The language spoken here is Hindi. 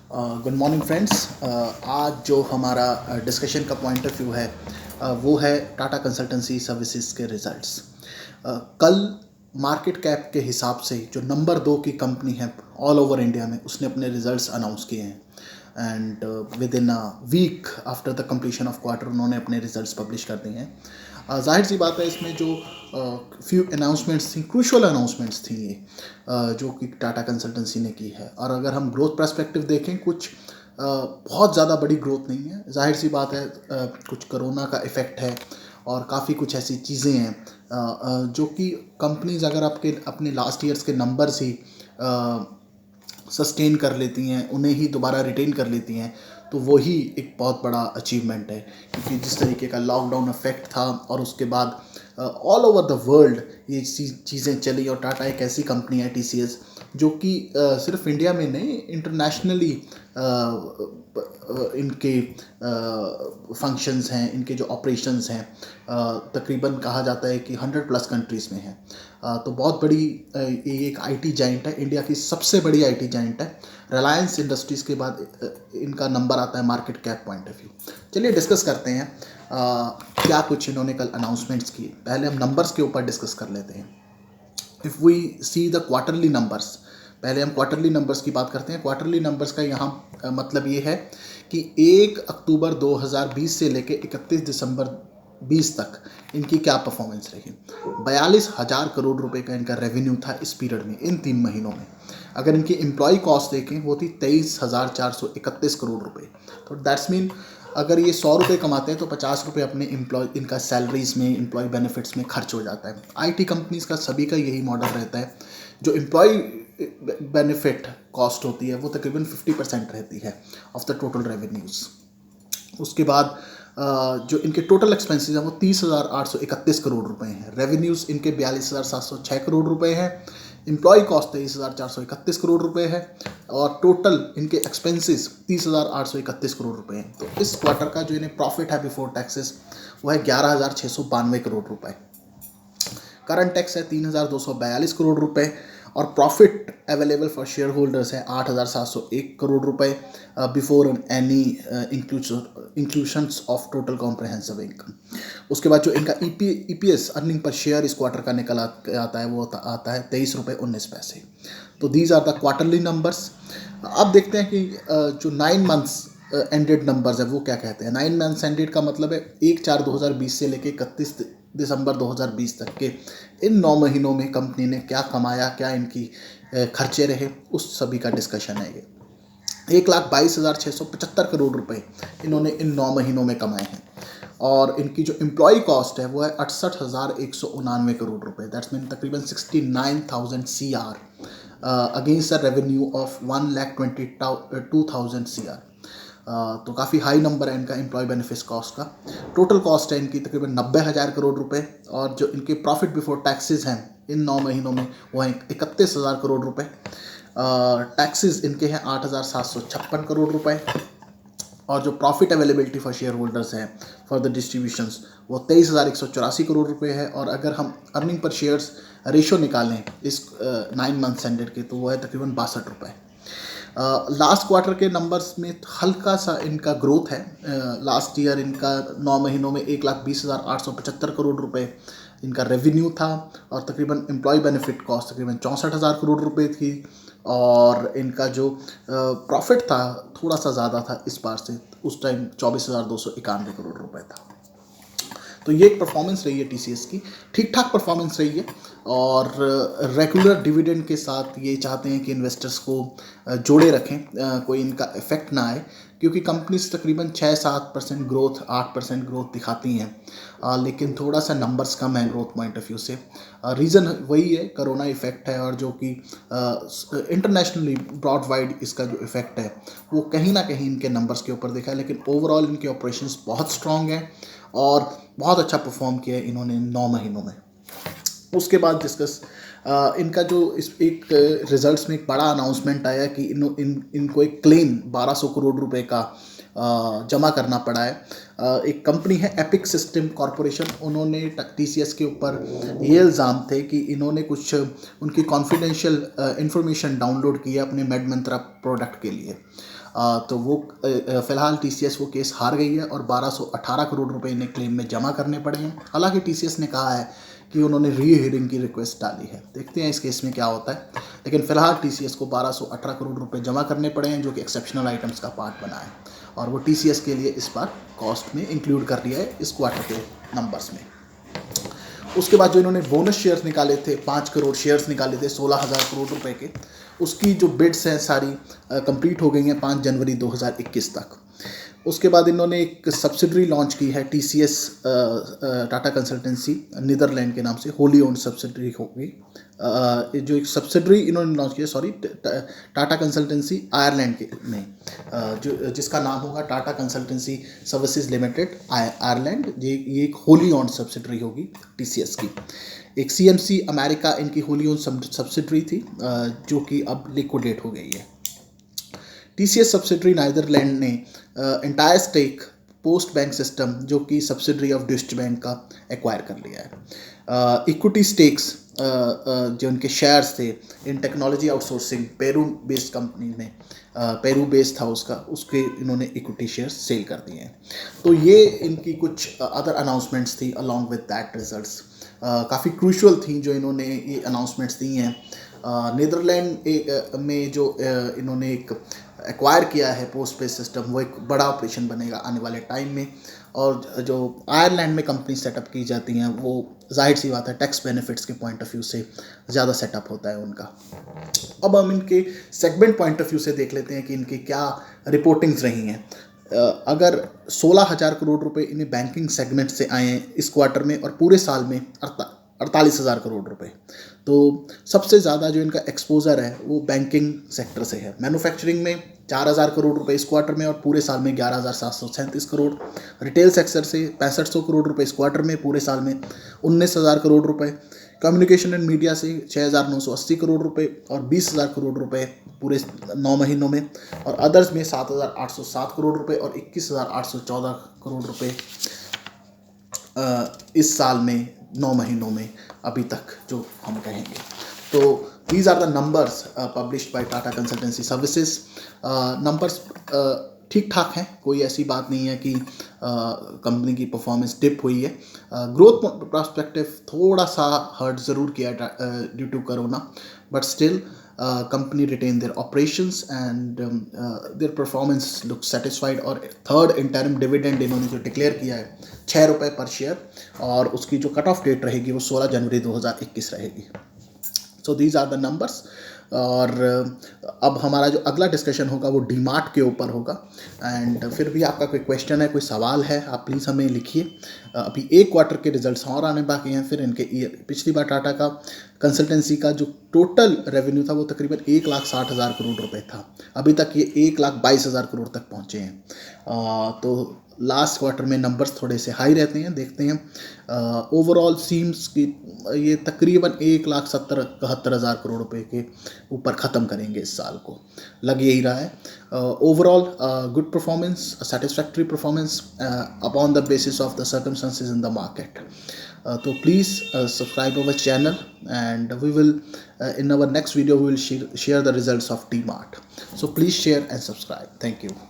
Good morning friends. आज जो हमारा डिस्कशन का पॉइंट ऑफ व्यू है वो है टाटा कंसल्टेंसी सर्विसेज के रिजल्ट्स। कल मार्केट कैप के हिसाब से जो नंबर 2 की कंपनी है ऑल ओवर इंडिया में, उसने अपने रिजल्ट्स अनाउंस किए हैं and within a week after the completion of quarter उन्होंने अपने रिजल्ट्स पब्लिश कर दिए हैं। जाहिर सी बात है, इसमें जो फ्यू अनाउंसमेंट्स थी, क्रूशल अनाउंसमेंट्स थी ये, जो कि टाटा कंसल्टेंसी ने की है। और अगर हम ग्रोथ पर्सपेक्टिव देखें, कुछ बहुत ज़्यादा बड़ी ग्रोथ नहीं है। जाहिर सी बात है, कुछ कोरोना का इफ़ेक्ट है और काफ़ी कुछ ऐसी चीज़ें हैं जो कि कंपनीज अगर आपके अपने लास्ट ईयर्स के नंबर्स ही सस्टेन कर लेती हैं, उन्हें ही दोबारा रिटेन कर लेती हैं, तो वही एक बहुत बड़ा अचीवमेंट है। क्योंकि जिस तरीके का लॉकडाउन इफेक्ट था और उसके बाद ऑल ओवर द वर्ल्ड ये चीज़ें चली, और टाटा एक ऐसी कंपनी है TCS जो कि सिर्फ इंडिया में नहीं, इंटरनेशनली इनके फंक्शंस हैं, इनके जो ऑपरेशंस हैं, तकरीबन कहा जाता है कि 100+ कंट्रीज़ में हैं। तो बहुत बड़ी ये एक IT जाइंट है, इंडिया की सबसे बड़ी IT जाइंट है। रिलायंस इंडस्ट्रीज़ के बाद इनका नंबर आता है market cap point of view. चलिए डिस्कस करते हैं क्या कुछ इन्होंने कल अनाउंसमेंट्स किए। पहले हम नंबर्स के ऊपर डिस्कस कर लेते हैं। If we see the quarterly numbers, पहले हम क्वार्टरली नंबर्स की बात करते हैं। क्वार्टरली नंबर्स का यहाँ मतलब ये है कि 1 अक्टूबर 2020 से लेके 31 दिसंबर 20 तक इनकी क्या परफॉर्मेंस रही। 42,000 करोड़ रुपए का इनका रेवेन्यू था इस पीरियड में, इन 3 महीनों में। अगर इनकी एम्प्लॉय कॉस्ट देखें, वो थी 23,431 करोड़ रुपए। तो दैट्स मीन अगर ये 100 रुपये कमाते हैं तो 50 रुपये अपने एम्प्लॉय इनका सैलरीज में, एम्प्लॉय बेनिफिट्स में खर्च हो जाता है। IT कंपनीज का सभी का यही मॉडल रहता है। जो एम्प्लॉय बेनिफिट कॉस्ट होती है वो तकरीबन 50% रहती है ऑफ द टोटल रेवेन्यूज़। उसके बाद जो इनके टोटल एक्सपेंसेस हैं वो 30,831 करोड़ रुपए हैं। रेवेन्यूज़ इनके 42,706 करोड़ रुपए हैं। एम्प्लॉय कॉस्ट 23,431 करोड़ रुपए है और टोटल इनके एक्सपेंसेस 30,831 करोड़ रुपए हैं। तो इस क्वार्टर का जो इन्हें प्रॉफिट है बिफोर टैक्सेस वो है 11,692 करोड़ रुपए। करंट टैक्स है 3,242 करोड़ रुपए और profit available for share holders है 8,701 करोड़ रुपए before any inclusions of total comprehensive income. उसके बाद जो इनका EPS अर्निंग पर शेयर इस क्वार्टर का निकल आता है वो आता है 23 रुपये 19 पैसे। तो these are the quarterly numbers. अब देखते हैं कि जो 9 मंथ्स एंडेड नंबर्स है वो क्या कहते हैं। 9 मंथ्स एंडेड का मतलब है 1/4/2020 से लेके 31 दिसंबर 2020 तक के इन 9 महीनों में कंपनी ने क्या कमाया, क्या इनकी खर्चे रहे, उस सभी का डिस्कशन है ये। 1,22,675 करोड़ रुपए इन्होंने इन 9 महीनों में कमाए हैं और इनकी जो एम्प्लॉय कॉस्ट है वो है 68,199 करोड़ रुपए। दैट्स मीन तकरीबन 69,000 CR against the revenue of 1,22,000 CR। तो काफ़ी हाई नंबर है इनका एम्प्लॉय बेनिफिट्स कॉस्ट का। टोटल कॉस्ट है इनकी तकरीबन 90,000 करोड़ रुपए और जो इनके प्रॉफिट बिफोर टैक्सेस हैं इन 9 महीनों में वो हैं 31,000 करोड़ रुपए। टैक्सेस इनके हैं 8,756 करोड़ रुपए और जो profit availability for share holders हैं फॉर द डिस्ट्रीब्यूशंस वो 23,184 करोड़ रुपए है। और अगर हम अर्निंग पर शेयर्स रेशो निकालें इस 9 मंथ्स एंडेड के तो वो है तकरीबन 62 रुपये। लास्ट क्वार्टर के नंबर्स में हल्का सा इनका ग्रोथ है। लास्ट ईयर इनका 9 महीनों में 1,20,875 करोड़ रुपए इनका रेवेन्यू था और तकरीबन एम्प्लॉय बेनिफिट कॉस्ट तकरीबन 64,000 करोड़ रुपए थी और इनका जो प्रॉफिट था थोड़ा सा ज़्यादा था इस बार से, उस टाइम 24,291 करोड़ रुपए था। तो ये एक परफॉर्मेंस रही है TCS की, ठीक ठाक परफॉर्मेंस रही है और रेगुलर डिविडेंड के साथ ये चाहते हैं कि इन्वेस्टर्स को जोड़े रखें, कोई इनका इफेक्ट ना आए, क्योंकि कंपनीज तकरीबन 6-7% ग्रोथ, 8% ग्रोथ दिखाती हैं, लेकिन थोड़ा सा नंबर्स कम है ग्रोथ पॉइंट ऑफ व्यू से। रीज़न वही है, कोरोना इफेक्ट है और जो कि इंटरनेशनली ब्रॉड वाइड इसका जो इफेक्ट है वो कहीं ना कहीं इनके नंबर्स के ऊपर दिखा है। लेकिन ओवरऑल इनके ऑपरेशंस बहुत स्ट्रॉन्ग हैं और बहुत अच्छा परफॉर्म किया है इन्होंने 9 महीनों में। उसके बाद डिस्कस इनका जो इस एक रिजल्ट्स में एक बड़ा अनाउंसमेंट आया कि इनको एक क्लेम 1,200 करोड़ रुपए का जमा करना पड़ा है। एक कंपनी है एपिक सिस्टम कॉरपोरेशन, उन्होंने टीसीएस के ऊपर ये इल्ज़ाम थे कि इन्होंने कुछ उनकी कॉन्फिडेंशियल इंफॉर्मेशन डाउनलोड की है अपने मेड मंत्रा प्रोडक्ट के लिए। तो वो फ़िलहाल टीसीएस वो केस हार गई है और 1218 करोड़ रुपए इन्हें क्लेम में जमा करने पड़े हैं। हालांकि टीसीएस ने कहा है कि उन्होंने री हियरिंग की रिक्वेस्ट डाली है, देखते हैं इस केस में क्या होता है। लेकिन फ़िलहाल टीसीएस को 1218 करोड़ रुपए जमा करने पड़े हैं, जो कि एक्सेप्शनल आइटम्स का पार्ट बना है और वो टीसीएस के लिए इस बार कॉस्ट में इंक्लूड कर दिया है इस क्वार्टर के नंबर्स में। उसके बाद जो इन्होंने बोनस शेयर्स निकाले थे, 5 करोड़ शेयर्स निकाले थे 16,000 करोड़ रुपए के, उसकी जो बिड्स हैं सारी कंप्लीट हो गई हैं 5 जनवरी 2021 तक। उसके बाद इन्होंने एक सब्सिडरी लॉन्च की है टीसीएस टाटा कंसल्टेंसी नीदरलैंड के नाम से, होली ओन्ड सब्सिडरी होगी। जो एक सब्सिडरी इन्होंने लॉन्च की है, सॉरी, टाटा कंसल्टेंसी आयरलैंड के में, जो जिसका नाम होगा Tata Consultancy services limited Ireland. ये एक होली ओन्ड सब्सिडरी होगी टीसीएस की। एक सीएमसी अमेरिका इनकी होली ओन्ड सब्सिडरी थी, जो कि अब लिक्विडेट हो गई है। टीसीएस सब्सिडरी नीदरलैंड ने entire stake post bank system, जो कि सब्सिडरी ऑफ डॉइचे बैंक का, एक्वायर कर लिया है। इक्विटी स्टेक्स जो उनके शेयर्स थे इन technology outsourcing Peru based company में, पेरू बेस्ड था उसके इन्होंने इक्विटी शेयर्स सेल कर दिए हैं। तो ये इनकी कुछ अदर अनाउंसमेंट्स थी अलॉन्ग विद दैट रिजल्ट्स, काफ़ी क्रूशल थी जो इन्होंने ये अनाउंसमेंट्स दी हैं। नीदरलैंड में जो इन्होंने एक एक्वायर किया है पोस्ट पे सिस्टम, वो एक बड़ा ऑपरेशन बनेगा आने वाले टाइम में। और जो आयरलैंड में कंपनी सेटअप की जाती हैं वो जाहिर सी बात है टैक्स बेनिफिट्स के पॉइंट ऑफ व्यू से ज़्यादा सेटअप होता है उनका। अब हम इनके सेगमेंट पॉइंट ऑफ व्यू से देख लेते हैं कि इनकी क्या रिपोर्टिंग्स रही हैं। अगर 16,000 करोड़ रुपए इन्हें बैंकिंग सेगमेंट से आए हैं इस क्वार्टर में और पूरे साल में 48,000 करोड़ रुपए, तो सबसे ज़्यादा जो इनका एक्सपोजर है वो बैंकिंग सेक्टर से है। मैन्युफैक्चरिंग में 4,000 करोड़ रुपए इस क्वार्टर में और पूरे साल में 11,737 करोड़। रिटेल सेक्टर से 6500 करोड़ रुपए इस क्वार्टर में, पूरे साल में 19,000 करोड़ रुपए। कम्युनिकेशन एंड मीडिया से 6,980 करोड़ रुपए और 20,000 करोड़ रुपए पूरे 9 महीनों में। और अदर्स में 7,807 करोड़ रुपए और 21,814 करोड़ रुपए इस साल में 9 महीनों में अभी तक जो हम कहेंगे। तो these are the numbers published by Tata Consultancy Services. Numbers ठीक ठाक हैं, कोई ऐसी बात नहीं है कि कंपनी की परफॉर्मेंस डिप हुई है। ग्रोथ पर्सपेक्टिव थोड़ा सा हर्ट ज़रूर किया due to corona, but still company retain their operations and their performance looks satisfied। और थर्ड इंटरिम डिविडेंड इन्होंने जो डिक्लेयर किया है 6 रुपये पर शेयर, और उसकी जो कट ऑफ डेट रहेगी वो 16 जनवरी 2021 रहेगी। So these are the numbers. और अब हमारा जो अगला डिस्कशन होगा वो डीमार्ट के ऊपर होगा। एंड फिर भी आपका कोई क्वेश्चन है, कोई सवाल है, आप प्लीज़ हमें लिखिए। अभी एक क्वार्टर के रिजल्ट्स और आने बाकी हैं। फिर इनके पिछली बार टाटा का कंसल्टेंसी का जो टोटल रेवेन्यू था वो तकरीबन 1,60,000 करोड़ रुपए था, अभी तक ये 1,22,000 करोड़ तक पहुँचे हैं। तो लास्ट क्वार्टर में नंबर्स थोड़े से हाई रहते हैं, देखते हैं। ओवरऑल सीम्स की ये तकरीबन 1,70,71,000 करोड़ रुपए के ऊपर ख़त्म करेंगे इस साल को, लग यही रहा है। Overall good performance, satisfactory performance upon the basis of the circumstances in the market. तो please subscribe our channel and we will in our next video we will share the results of DMart. So please share and subscribe. Thank you.